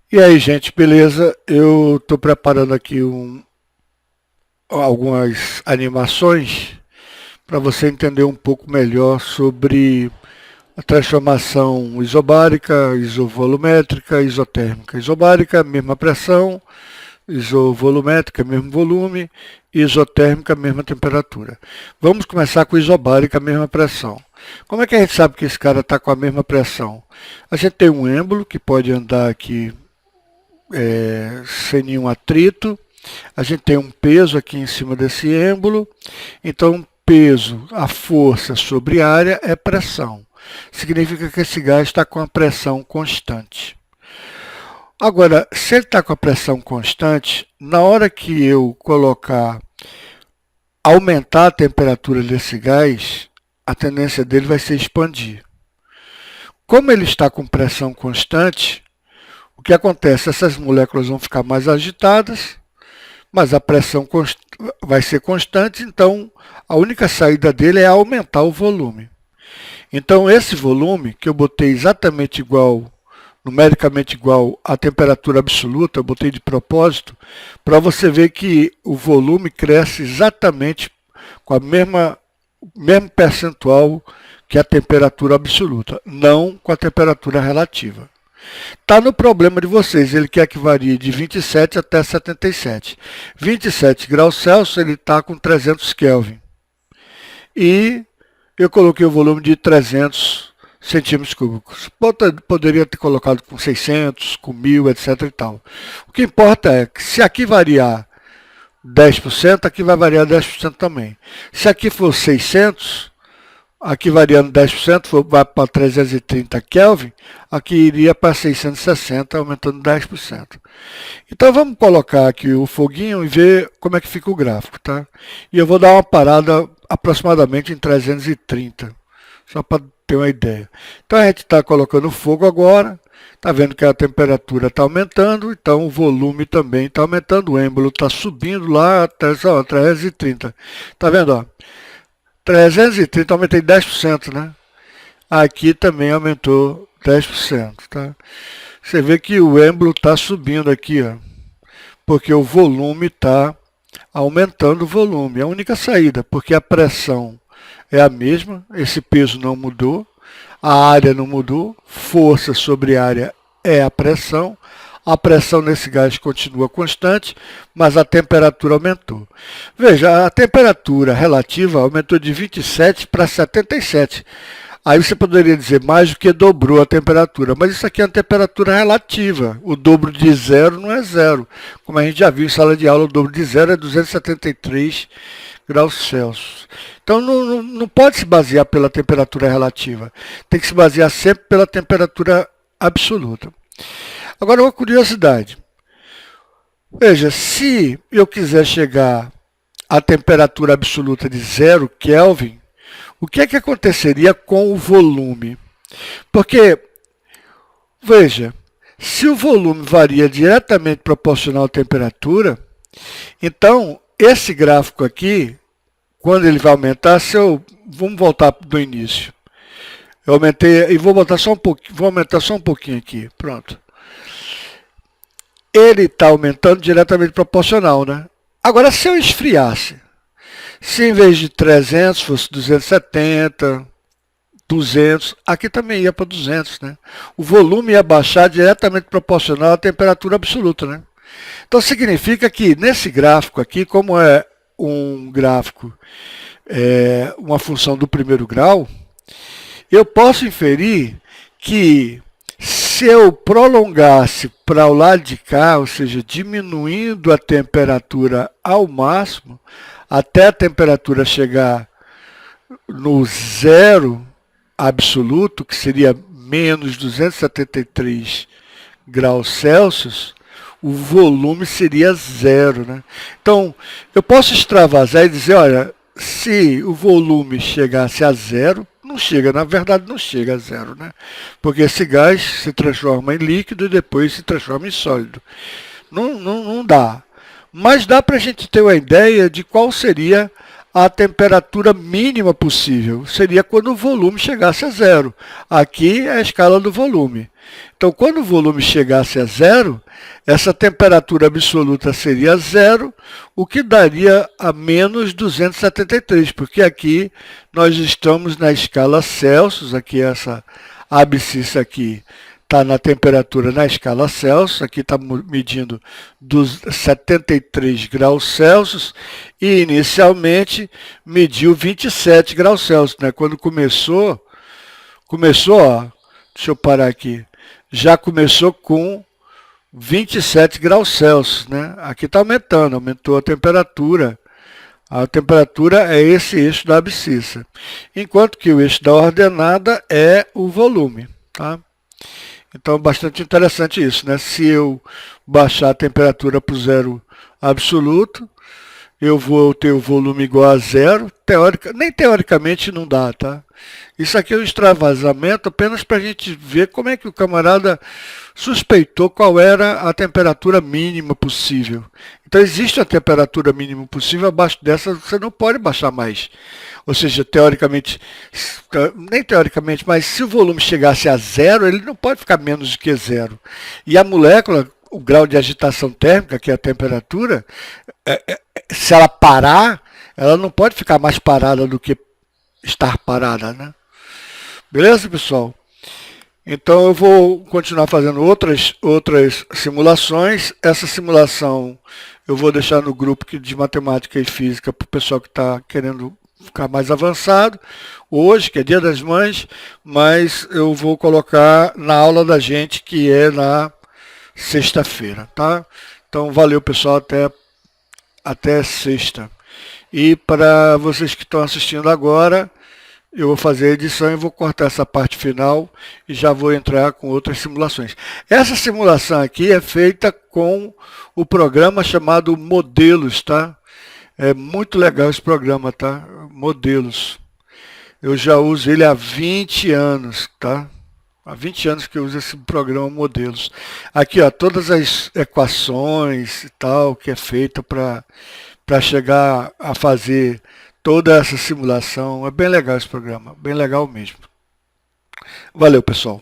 E aí, gente, beleza? Eu estou preparando aqui algumas animações para você entender um pouco melhor sobre a transformação isobárica, isovolumétrica, isotérmica. Isobárica, mesma pressão; isovolumétrica, mesmo volume; isotérmica, mesma temperatura. Vamos começar com isobárica, mesma pressão. Como é que a gente sabe que esse cara está com a mesma pressão? A gente tem um êmbolo que pode andar aqui sem nenhum atrito. A gente tem um peso aqui em cima desse êmbolo. Então, peso, a força sobre área é pressão. Significa que esse gás está com a pressão constante. Agora, se ele está com a pressão constante, na hora que eu aumentar a temperatura desse gás, a tendência dele vai ser expandir. Como ele está com pressão constante, o que acontece? Essas moléculas vão ficar mais agitadas, mas a pressão vai ser constante, então a única saída dele é aumentar o volume. Então esse volume, que eu botei exatamente igual, numericamente igual à temperatura absoluta, eu botei de propósito, para você ver que o volume cresce exatamente com a mesmo percentual que a temperatura absoluta, não com a temperatura relativa. Está no problema de vocês, ele quer que varie de 27 até 77. 27 graus Celsius, ele está com 300 Kelvin. E eu coloquei o volume de 300 centímetros cúbicos. Poderia ter colocado com 600, com 1000, etc. e tal. O que importa é que se aqui variar 10%, aqui vai variar 10% também. Se aqui for 600, aqui variando 10%, vai para 330 Kelvin, aqui iria para 660, aumentando 10%. Então vamos colocar aqui o foguinho e ver como é que fica o gráfico, tá? E eu vou dar uma parada aproximadamente em 330, só para ter uma ideia. Então a gente está colocando fogo agora, está vendo que a temperatura está aumentando, então o volume também está aumentando, o êmbolo está subindo lá até 330. Está vendo, ó? 330, aumentei 10%, né? Aqui também aumentou 10%, tá? Você vê que o êmbolo está subindo aqui, ó, porque o volume está aumentando o volume. É a única saída, porque a pressão é a mesma, esse peso não mudou, a área não mudou, força sobre área é a pressão nesse gás continua constante, mas a temperatura aumentou. Veja, a temperatura relativa aumentou de 27 para 77. Aí você poderia dizer mais do que dobrou a temperatura, mas isso aqui é uma temperatura relativa. O dobro de zero não é zero. Como a gente já viu em sala de aula, o dobro de zero é 273 graus Celsius. Então não pode se basear pela temperatura relativa. Tem que se basear sempre pela temperatura absoluta. Agora, uma curiosidade. Veja, se eu quiser chegar à temperatura absoluta de 0 Kelvin, o que é que aconteceria com o volume? Porque, veja, se o volume varia diretamente proporcional à temperatura, então esse gráfico aqui, quando ele vai aumentar, vamos voltar do início. Eu aumentei e vou aumentar só um pouquinho aqui, pronto. Ele está aumentando diretamente proporcional, né? Agora, se eu esfriasse, se em vez de 300 fosse 270, 200, aqui também ia para 200, né? O volume ia baixar diretamente proporcional à temperatura absoluta, né? Então significa que nesse gráfico aqui, como é um gráfico, uma função do primeiro grau, eu posso inferir que se eu prolongasse para o lado de cá, ou seja, diminuindo a temperatura ao máximo, até a temperatura chegar no zero absoluto, que seria menos 273 graus Celsius, o volume seria zero, né? Então, eu posso extravasar e dizer, olha, se o volume chegasse a zero, não chega, na verdade não chega a zero, né? Porque esse gás se transforma em líquido e depois se transforma em sólido. Não dá. Mas dá para a gente ter uma ideia de qual seria a temperatura mínima possível. Seria quando o volume chegasse a zero. Aqui é a escala do volume. Então, quando o volume chegasse a zero, essa temperatura absoluta seria zero, o que daria a menos 273, porque aqui nós estamos na escala Celsius, aqui essa abscissa aqui está na temperatura na escala Celsius, aqui está medindo dos 73 graus Celsius, e inicialmente mediu 27 graus Celsius, né? Quando começou, ó, deixa eu parar aqui, já começou com 27 graus Celsius, né? Aqui está aumentando, aumentou a temperatura. A temperatura é esse eixo da abscissa, enquanto que o eixo da ordenada é o volume, tá? Então é bastante interessante isso, né? Se eu baixar a temperatura para o zero absoluto, eu vou ter o volume igual a zero, nem teoricamente não dá, tá? Isso aqui é um extravasamento apenas para a gente ver como é que o camarada suspeitou qual era a temperatura mínima possível. Então existe a temperatura mínima possível, abaixo dessa você não pode baixar mais. Ou seja, teoricamente, nem teoricamente, mas se o volume chegasse a zero, ele não pode ficar menos do que zero. E a molécula, o grau de agitação térmica, que é a temperatura, se ela parar, ela não pode ficar mais parada do que estar parada, né? Beleza, pessoal? Então eu vou continuar fazendo outras simulações. Essa simulação eu vou deixar no grupo de matemática e física para o pessoal que está querendo ficar mais avançado. Hoje, que é Dia das Mães, mas eu vou colocar na aula da gente, que é na sexta-feira, tá? Então valeu, pessoal, até sexta. E para vocês que estão assistindo agora, eu vou fazer a edição e vou cortar essa parte final e já vou entrar com outras simulações. Essa simulação aqui é feita com o programa chamado Modelos, tá? É muito legal esse programa, tá? Modelos. Eu já uso ele há 20 anos, tá? Há 20 anos que eu uso esse programa Modelos. Aqui, ó, todas as equações e tal que é feita para chegar a fazer toda essa simulação. É bem legal esse programa, bem legal mesmo. Valeu, pessoal.